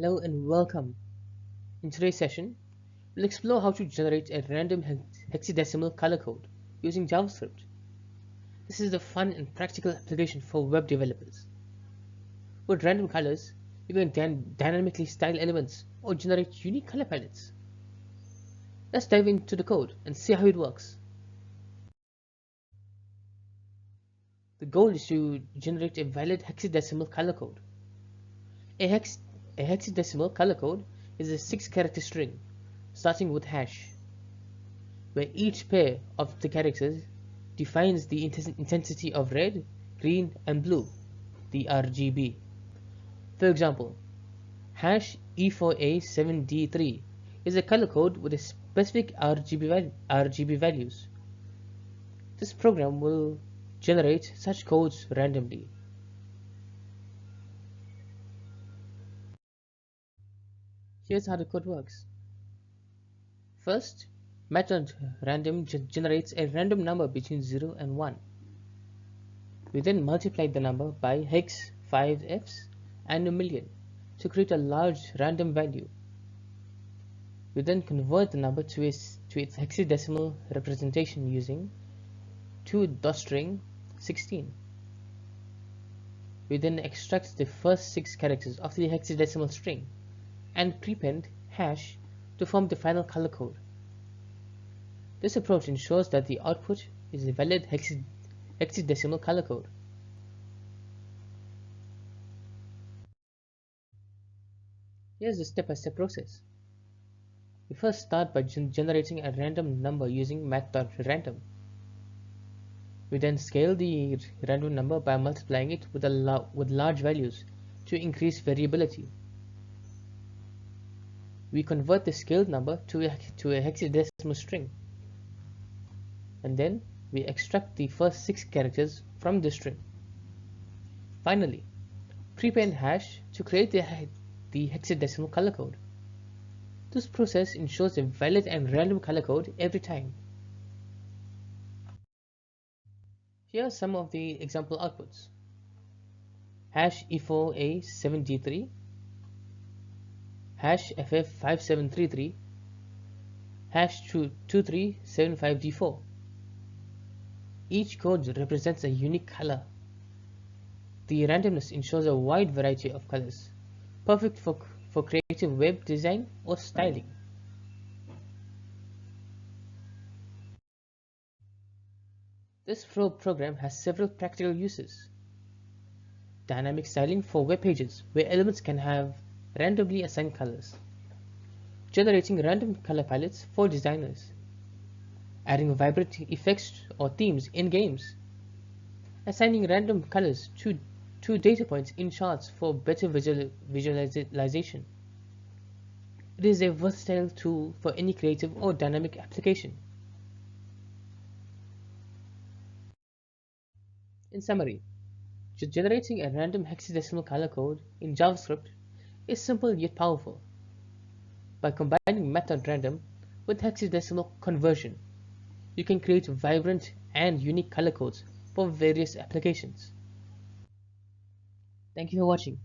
Hello and welcome. In today's session, we'll explore how to generate a random hexadecimal color code using JavaScript. This is a fun and practical application for web developers. With random colors, you can dynamically style elements or generate unique color palettes. Let's dive into the code and see how it works. The goal is to generate a valid hexadecimal color code. A hexadecimal color code is a 6-character string starting with hash, where each pair of the characters defines the intensity of red, green, and blue, the RGB. For example, hash E4A7D3 is a color code with a specific RGB values. This program will generate such codes randomly. Here's how the code works. First, Math.random generates a random number between 0 and 1. We then multiply the number by hex, 5fs, and a million to create a large random value. We then convert the number to its hexadecimal representation using toString 16. We then extract the first 6 characters of the hexadecimal string and prepend hash to form the final color code. This approach ensures that the output is a valid hexadecimal color code. Here's the step-by-step process. We first start by generating a random number using Math.random. We then scale the random number by multiplying it with large values to increase variability. We convert the scaled number to a hexadecimal string, and then we extract the first 6 characters from the string. Finally, prepend hash to create the hexadecimal color code. This process ensures a valid and random color code every time. Here are some of the example outputs. Hash E4A7D3, hash FF5733, hash 2375D4. Each code represents a unique color. The randomness ensures a wide variety of colors, perfect for creative web design or styling. This program has several practical uses. Dynamic styling for web pages, where elements can have randomly assigned colors. Generating random color palettes for designers. Adding vibrant effects or themes in games. Assigning random colors to data points in charts for better visualization. It is a versatile tool for any creative or dynamic application. In summary, generating a random hexadecimal color code in JavaScript is simple yet powerful. By combining Math.random with hexadecimal conversion, you can create vibrant and unique color codes for various applications. Thank you for watching.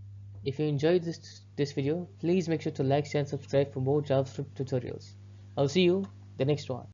If you enjoyed this video, please make sure to like, share, and subscribe for more JavaScript tutorials. I'll see you the next one.